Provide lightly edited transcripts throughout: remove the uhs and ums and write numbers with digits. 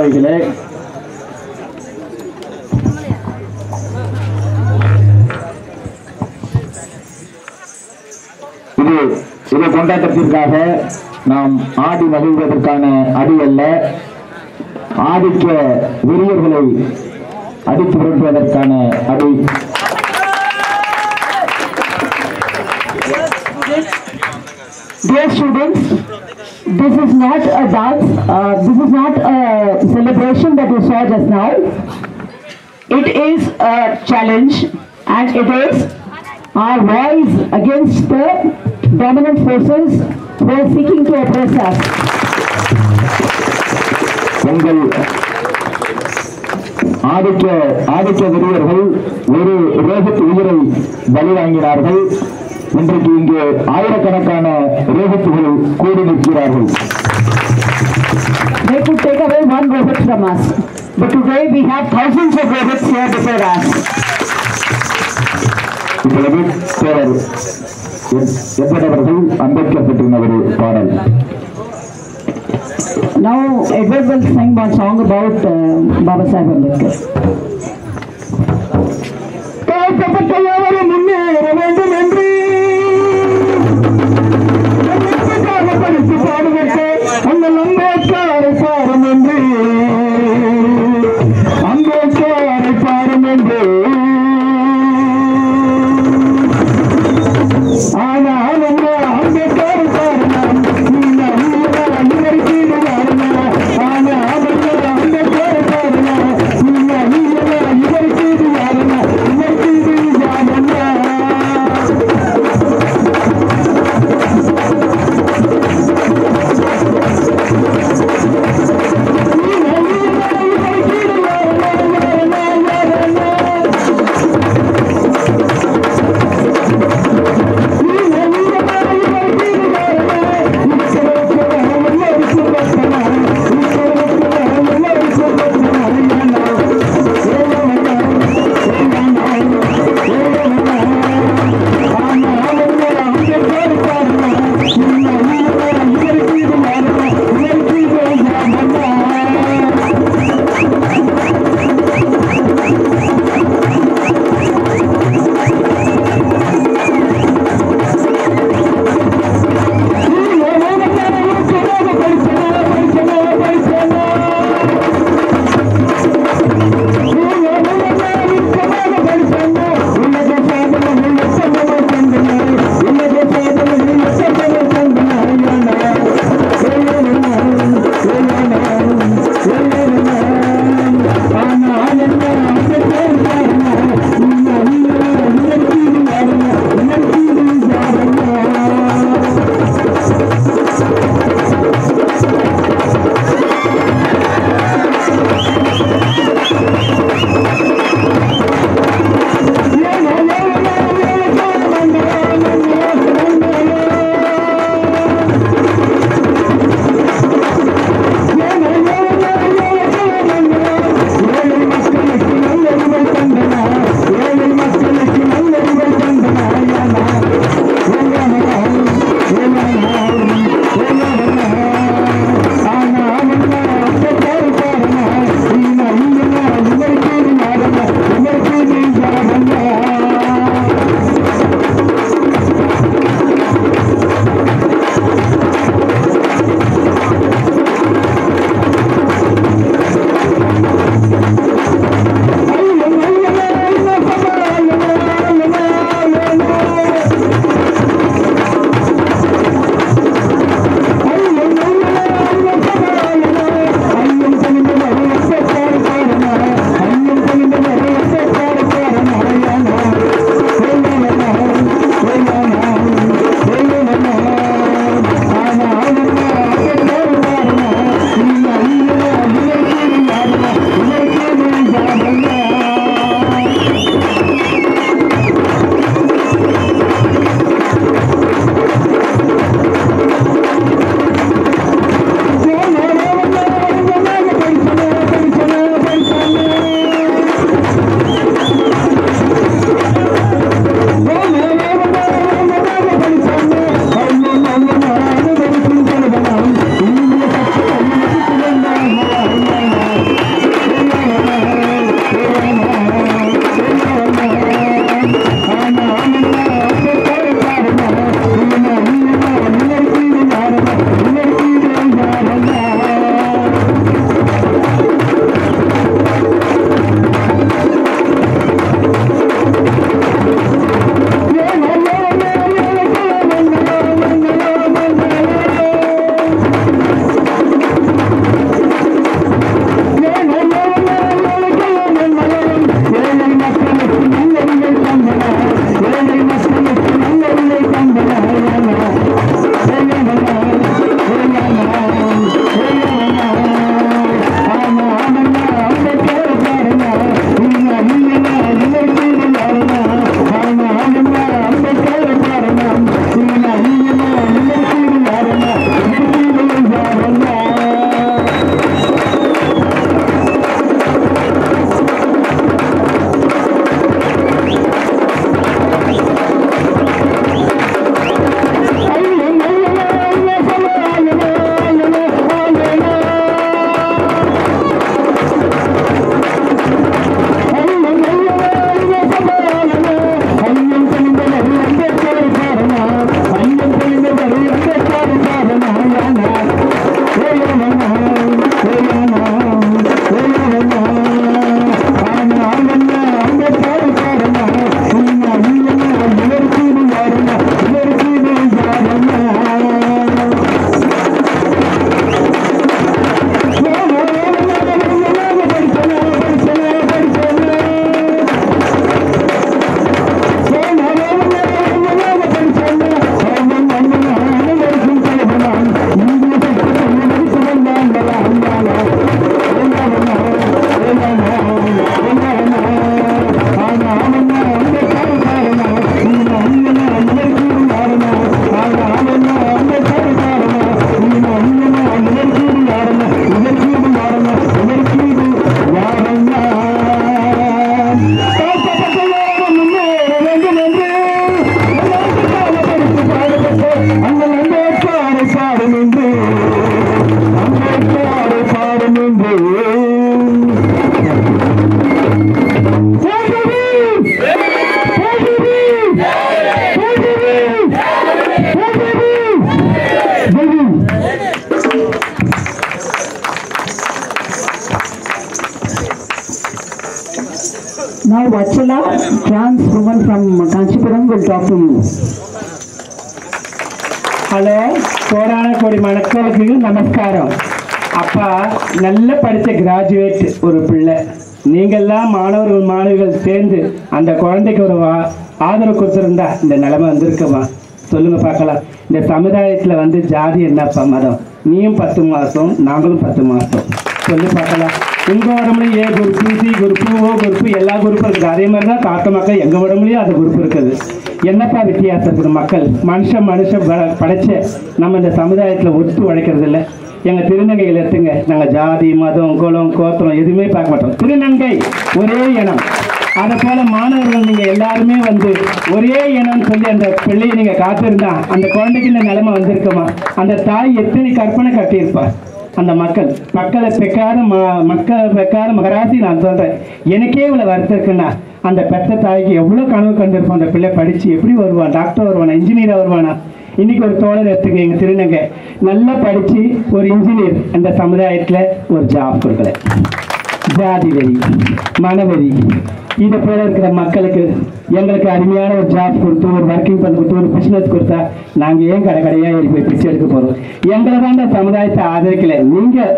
நிர்வாகிகளே, இது கொண்டாட்டத்திற்காக நாம் ஆடி மகிழ்வதற்கான அடி அல்ல, ஆதிக்க வெறியர்களை அடித்து விரட்டுவதற்கான அடி. Dear students, this is not a dance, this is not a celebration that you saw just now. It is a challenge and it is our voice against the dominant forces who are seeking to oppress us. உங்கள் ஆதிக்க வெறியர்கள் ஒரு ரோஹித் உயிரை பலி வாங்கினார்கள். இன்றைக்கு இங்கு ஆயிரக்கணக்கான ரோஹித்துகள் கூடி நிற்கிறார்கள். They could take away one Rohit from us, but today we have thousands of Rohits here before us. இப்பொழுது தேவர் எப்படவர்கள் அம்பேத்கர் பற்றின ஒரு பாடல். Now Edward will sing one song about Baba Saheb Ambedkar. முன்னேற வேண்டும் என்று படித்து பாடுவதற்கு உங்கள் அம்பேத்கரை பாடும் என்று அம்பேத்கரை பாடும் என்று ஆனால் அம்பேத்கரை பாடலாம் அம்பேத்கரை பாடலாம் from Kanchipuram will talk to you. Hello, கோடான கோடி மக்களுக்கு நமஸ்காரம். அப்பா நல்ல படித்த கிராஜுவேட் ஒரு பிள்ளை. நீங்கள்லாம் மாணவர்கள் சேர்ந்து அந்த குழந்தைக்கு ஒரு ஆதரவு கொடுத்துருந்தா இந்த நிலைமை வந்திருக்குமா? சொல்லுங்க பார்க்கலாம். இந்த சமுதாயத்தில் வந்து ஜாதி என்னப்பா மதம்? நீயும் 10 மாதம், நாங்களும் 10 மாதம். சொல்லி பார்க்கலாம். உங்கள் உடம்புலையும் A group, C group, O group, எல்லா குரூப்பும் இருக்குது. அதே மாதிரி தான் காக்க மக்கள் எங்கள் உடம்புலையும் அந்த குரூப் இருக்குது. என்னப்பா வித்தியாசம் இருக்குது? மக்கள் மனுஷன் படைச்ச நம்ம இந்த சமுதாயத்தில் ஒத்து உழைக்கிறது இல்லை. எங்கள் திருநங்கைகள் எடுத்துங்க, நாங்கள் ஜாதி மதம் குலம் கோத்திரம் எதுவுமே பார்க்க மாட்டோம். திருநங்கை ஒரே இனம். அதை போல மாணவர்கள் நீங்கள் எல்லாருமே வந்து ஒரே இனம்னு சொல்லி அந்த பிள்ளையை நீங்கள் காத்திருந்தா அந்த குழந்தைக்கு இந்த நிலைமை வந்திருக்குமா? அந்த தாய் எத்தனை கற்பனை கட்டியிருப்பார். அந்த மக்கள் பெக்காத மகராசி நான் சொல்கிறேன். எனக்கே இவ்வளோ வருத்தம் இருக்குன்னா அந்த பெத்த தாய்க்கு எவ்வளோ கனவு கண்டிருப்போம். அந்த பிள்ளை படித்து எப்படி வருவான்? டாக்டர் வருவானா? இன்ஜினியராக வருவானா? இன்றைக்கி ஒரு தோழர் எடுத்துக்க, எங்கள் திருநங்கை நல்லா படித்து ஒரு இன்ஜினியர் அந்த சமுதாயத்தில் ஒரு ஜாப் கொடுக்கல. ஜாதி வெறி, மனவெறி, இதை போல இருக்கிற மக்களுக்கு எங்களுக்கு அருமையான ஒரு ஜாப் கொடுத்து ஒரு ஒர்க்கிங் பண்ணி கொடுத்து ஒரு பிஸ்னஸ் கொடுத்தா நாங்கள் ஏன் கடையாக ஏறி போய் பிச்சை எடுக்க போகிறோம்? எங்களை தான் இந்த சமுதாயத்தை ஆதரிக்கலை. நீங்கள்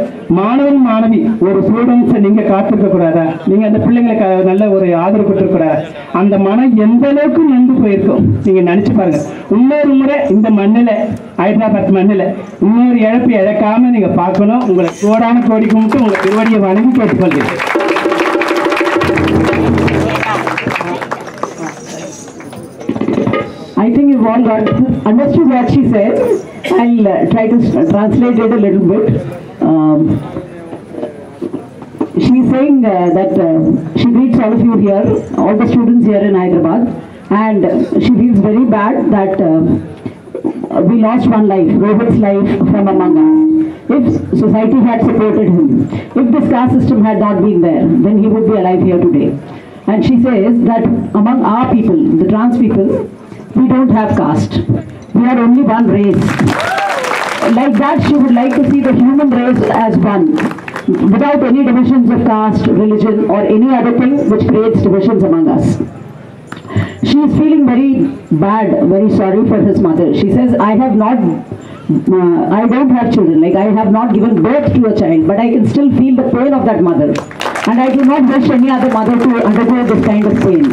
மாணவி ஒரு ஸ்டூடெண்ட்ஸை நீங்கள் காத்திருக்கக்கூடாதா? நீங்கள் அந்த பிள்ளைங்களுக்கு நல்ல ஒரு ஆதரவு கொடுத்துருக்கூடாது? அந்த மனம் எந்த அளவுக்கு நொந்து போயிருக்கும் நீங்கள் நினச்சி பாருங்கள். இன்னொரு முறை இந்த மண்ணில், ஹைதராபாத் மண்ணில் இன்னொரு இழப்பு இழக்காமல் நீங்கள் பார்க்கணும். உங்களை கோடான கோடி கும்பிட்டு உங்களை திருவடியை வணங்கி கேட்டுக்கொள்கிறேன். I think you've all understood what she said. I'll try to translate it a little bit. She's saying that she greets all of you here, all the students here in Hyderabad, and she feels very bad that we lost one life, Rohit's life, from among us. If society had supported him, if this caste system had not been there, then he would be alive here today. And she says that among our people, the trans people, we don't have caste. We are only one race. Like that, she would like to see the human race as one, without any divisions of caste, religion, or any other thing which creates divisions among us. She is feeling very bad, very sorry for his mother. She says, I don't have children, like I have not given birth to a child, but I can still feel the pain of that mother. And I do not wish any other mother to undergo this kind of pain.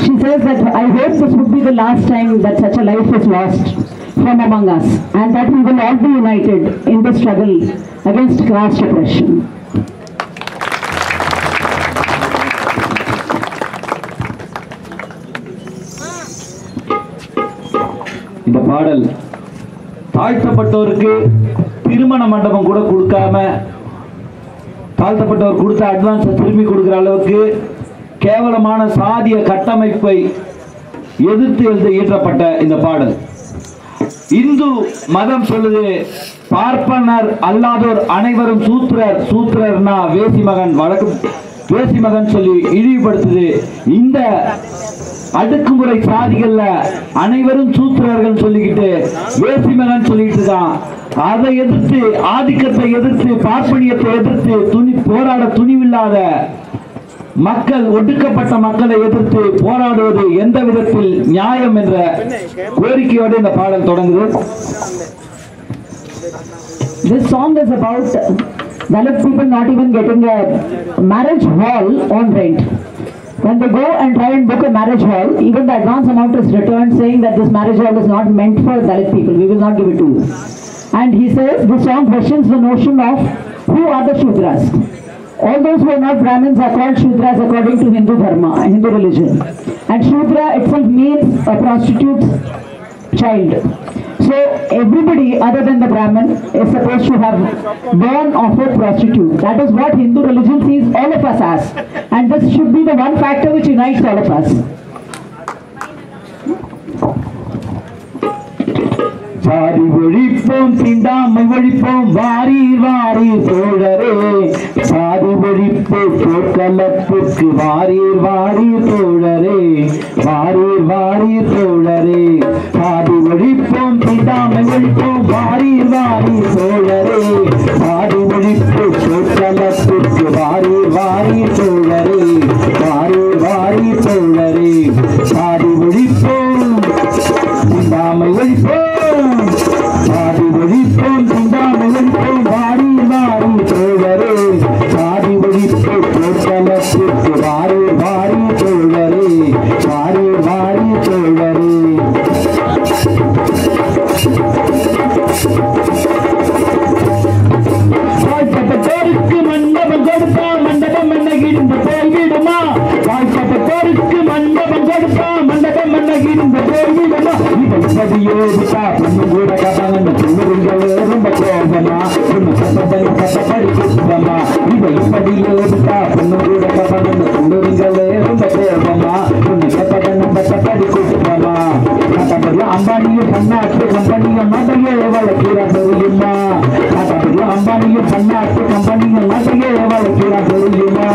She says that I hope this would be the last time that such a life is lost from among us, and that we will all be united in the struggle against caste oppression. இந்த பாடல் தாழ்த்தப்பட்டோருக்கு திருமண மண்டபம் கூட கொடுக்காம தாழ்த்தப்பட்டவர் கொடுத்த அட்வான்ஸை திரும்பி கொடுக்குற அளவுக்கு கேவலமான சாதிய கட்டமைப்பை எதிர்த்து இயற்றப்பட்ட இந்த பாடல். இந்து மதம் சொல்லுது, பார்ப்பனர் அல்லாதோர் அனைவரும் சூத்திரர், சூத்திரர்னா வேசி மகன், வழக்கு வேசி மகன் சொல்லி இழிவுபடுத்துது. இந்த அடுக்குமுறை சாதிகள்ல அனைவரும் சூத்திரர்கள் சொல்லிக்கிட்டு வேசி மகன் சொல்லிட்டு தான். அதை எதிர்த்து, ஆதிக்கத்தை எதிர்த்து, பார்ப்பனியத்தை எதிர்த்து போராட துணிவில்லாத மக்கள், ஒடுக்கப்பட்ட மக்களை எதிர்த்து போராடுவது எந்த விதத்தில் நியாயம் என்ற கோரிக்கையோடு இந்த பாடல் தொடங்குது. This song is about Dalit people not even getting a marriage hall on rent. When they go and try and book a marriage hall, even the advance amount is returned saying that this marriage hall is not meant for Dalit people, we will not give it to you. And he says this song questions the notion of who are the Shudras. All those who are not Brahmins are called Shudras according to Hindu Dharma, Hindu religion. And Shudra itself means a prostitute's child. So everybody other than the Brahmin is supposed to have born of a prostitute. That is what Hindu religion sees all of us as. And this should be the one factor which unites all of us. சாதி ஒழிப்போம், தீண்டாமை ஒழிப்போம், வாரி வாரி தோழரே. சாதி ஒழிப்பு போர்க்களத்திற்கு வாரி வாரி தோழரே, வாரி வாரி தோழரே. சாதி ஒழிப்போம், தீண்டாமை ஒழிப்போம், வாரி வாரி தோழரே. சாதி ஒழிப்பு போர்க்களத்திற்கு வாரி வாரி தோழரே, வாரி வாரி தோழரே. வாழ்க்கப்பட்டோருக்கு மண்டபம் கொடுத்தா மண்டபம் என்ன இடிந்து போய்விடுமா? வாழ்க்கப்பட்டோருக்கு மண்டபம் கொடுத்தா மண்டபம் என்ன இடிந்து போய்விடுமா? இப்படியோடுத்தா பொண்ணு கூட கபங்க சொல்லுங்களே ரொம்ப கோபமா பொண்ணு கபடி குற்றமா? இப்படியோடுத்தா பொண்ணு கூட கபங்க சொல்லுங்களே ரொம்ப கோபமா பொண்ணு கபடி குற்றமா? அம்பானியும் பன்னாட்டு கம்பெனியும் நிறைய வளர்க்கிற தெரியுமா? அம்பானியும் பன்னாட்டு கம்பெனியும் நிறைய வளர்க்கிற தெரியுமா?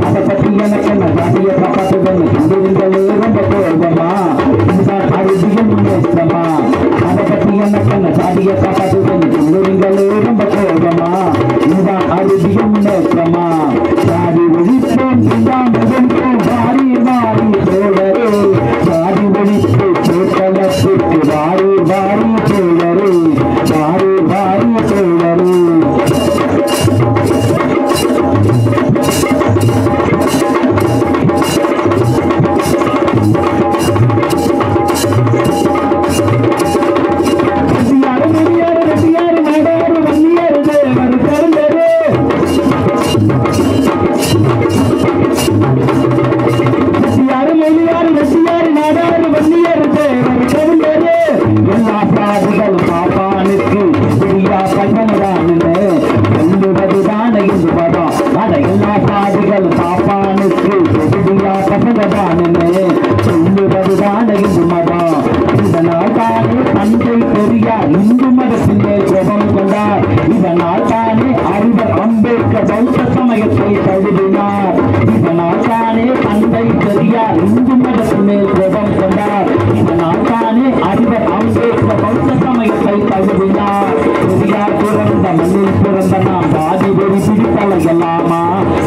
அதை பற்றி எனக்கு என்ன சாதிய காப்பாற்றுதல் சொல்லுங்களே ரொம்ப கோபமா இதுதான் அறுதியும் நேசமா? அதை பற்றி எனக்கு என்ன சாதிய காப்பாற்றுதல் சொல்லுங்களே ரொம்ப கோபமா இதுதான் அறுதியும் நேசமா? சாதி ஒழிப்போம் இதுதான் ஒழிப்போம் வாரி வாரி தோழரே சாதி ஒழிப்பு போக்கலத்துக்கு வாரி வாரி தோழரே வாரி வாரி தோழரே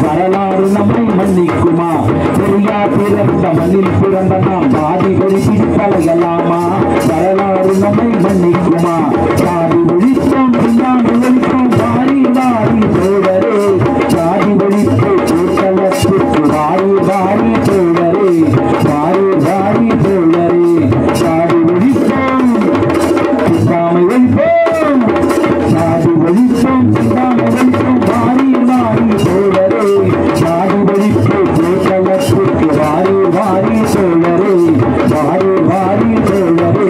வரலாறு நம்மை மன்னிக்குமா? பெரியார் பிறந்த மண்ணில் பிறந்த நாம் பாதி ஒளி பிடிப்பலையலாமா? வரலாறு நம்மை மன்னிக்குமா? சாதி ஒழிப்போம் பின்னாடி ஒழிப்போம் வாரி வாரி தோழரே சாதி ஒழிப்பு கூட்டலத்துக்கு வாரி வாரி தோழரே வாரி வாரி தோழரே சாதி ஒழிப்போம் பின்னாமை ஒழிப்போம் சாதி ஒழிப்போம் பின்னாமை ஒழிப்போம் வாரி வாரி தோழரே சாதி ஒழிப்பு கூட்டலத்துக்கு வாரி வாரி தோழரே வாரி வாரி தோழரே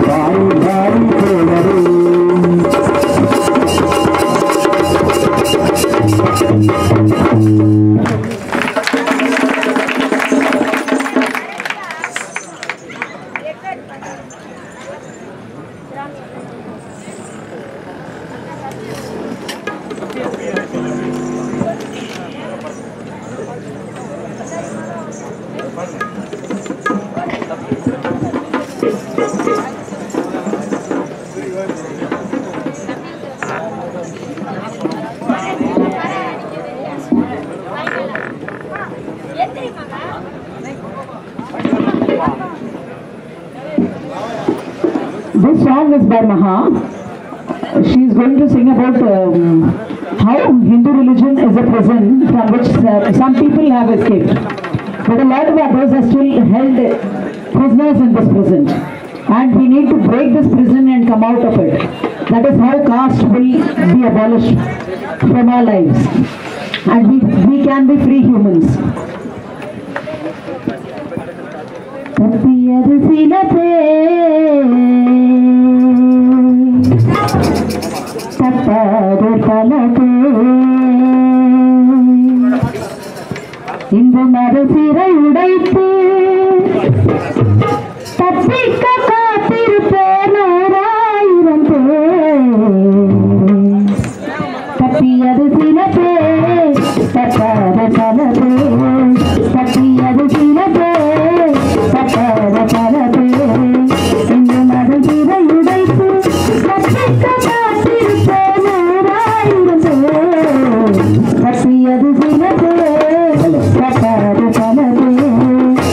வாரி வாரி தோழரே. This song is by Maha. She is going to sing about how Hindu religion is a prison from which some people have escaped. But a lot of others are still held prisoners in this prison. And we need to break this prison and come out of it. That is how caste will be abolished from our lives. And we can be free humans. தப்பியது சில பேர் தப்பாது பல பேர் இந்த மறுசிறை உடைத்து தப்பிக்க காத்திருப்பேன் 1000 பேர் தப்பியது சில பேர் தப்பாது பல பேர் தப்பியது சில பேர் தப்பாது பல பேர் இந்த மறுசிறை உடைத்து தப்பிக்க காத்திருப்பேன் 1000 பேர் தப்பியது சில பேர் தப்பாது பல பேர்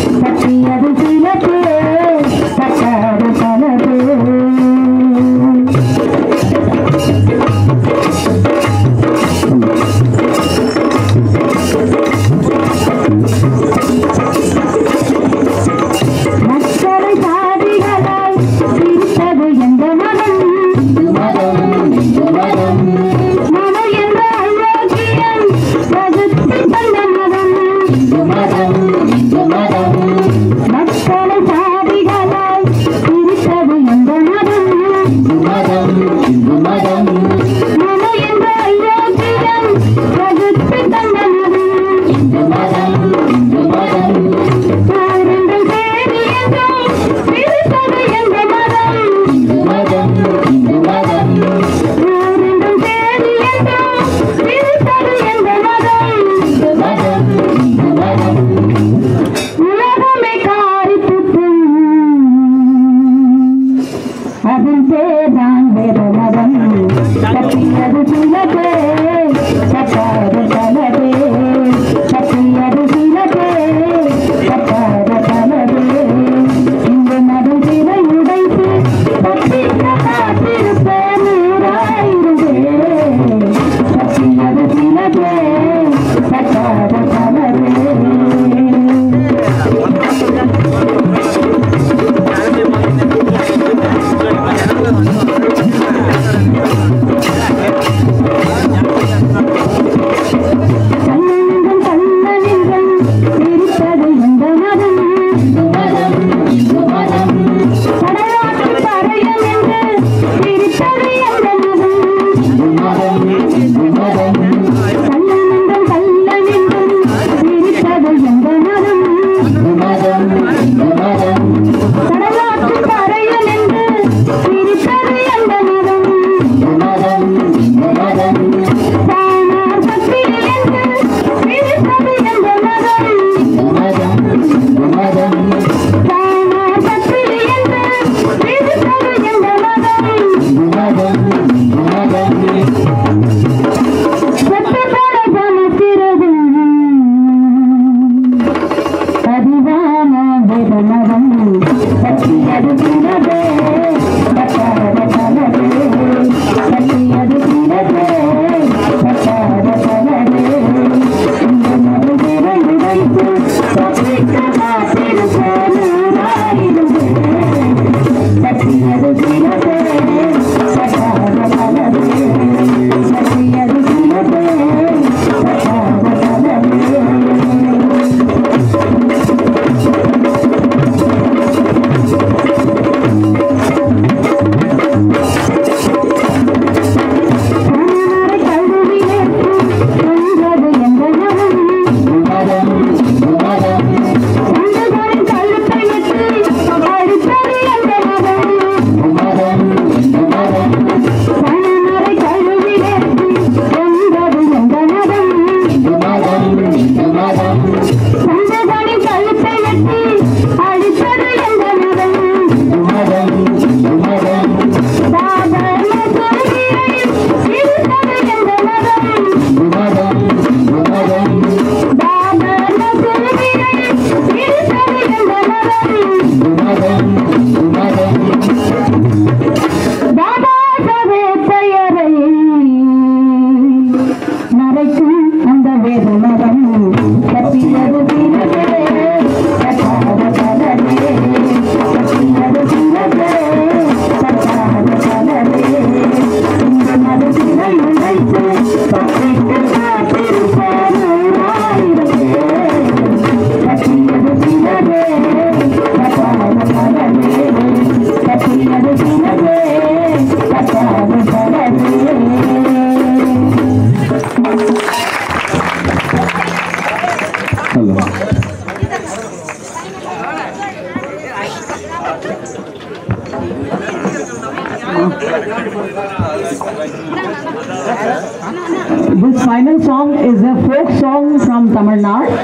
This final song is a folk song from Tamil Nadu,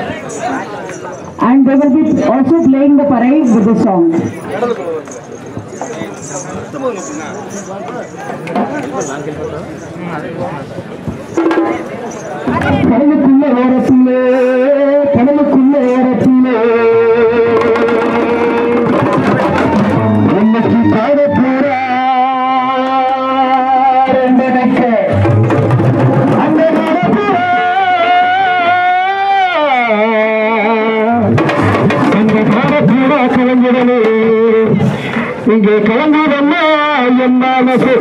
and they will be also playing the parade with this song. கடலுக்குள்ள ஓரத்திலே இன்னைக்கு பாட போறார் என்பதற்க அந்த பாட போறா கலைஞரே இங்கே கலந்ததம்மா என் மனசு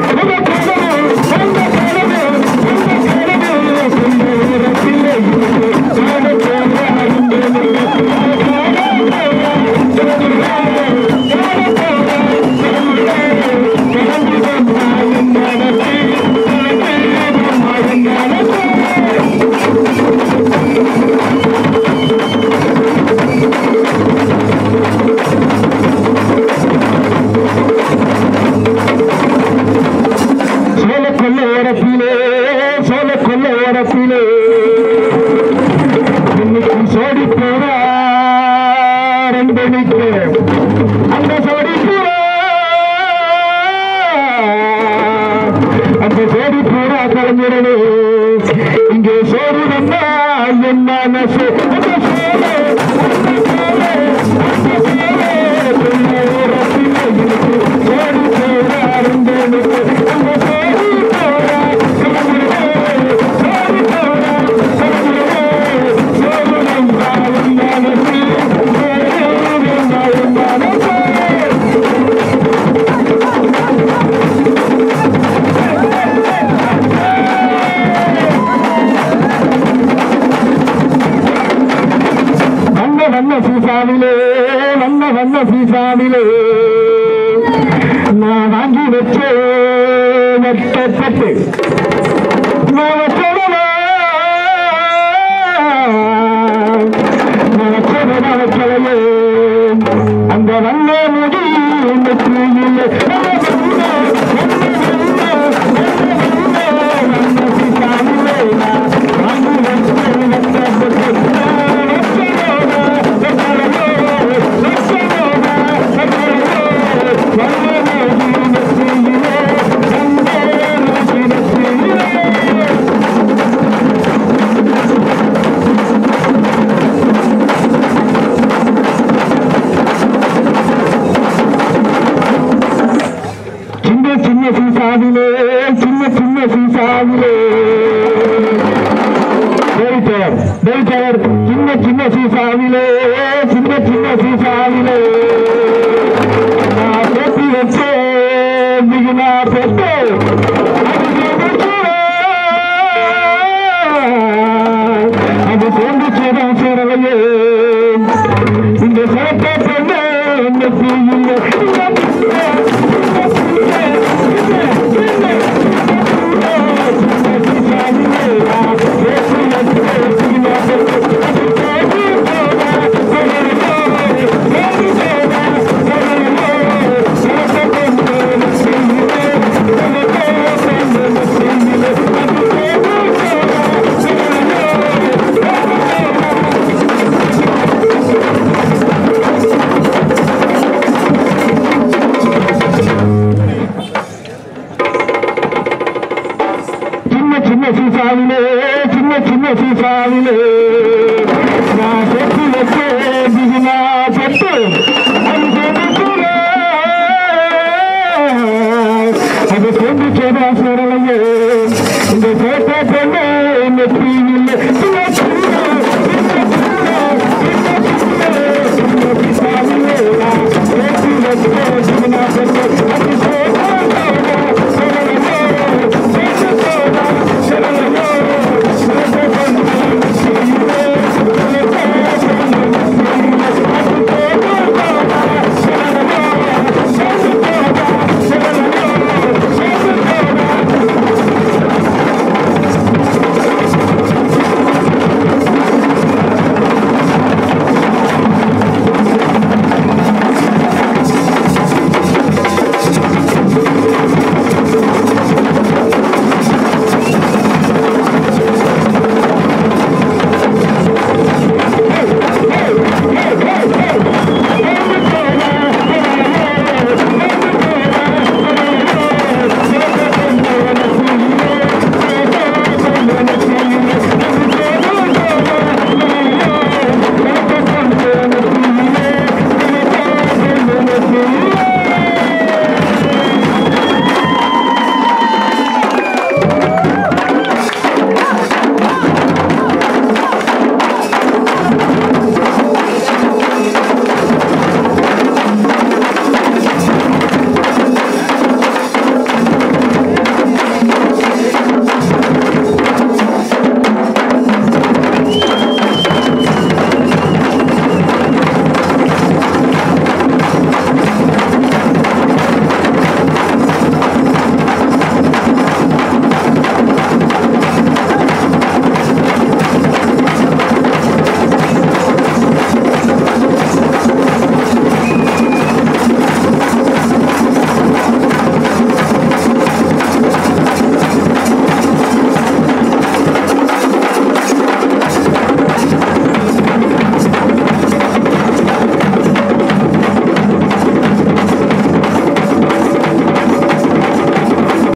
இங்கே சோறு என் மனசு வண்ண சீசாவிலே நான் வாங்கி வச்சே நட்டப்பட்டு நான் வச்சதா வைக்கலையே அந்த வண்ண முடி சின்ன சீசாவிலே நான் பேசி வச்சே மிகுனா பெற்று அது சேர்ந்து சேரலையே இந்த சிறப்பை பெண்ணே சின்ன சீசாவிலே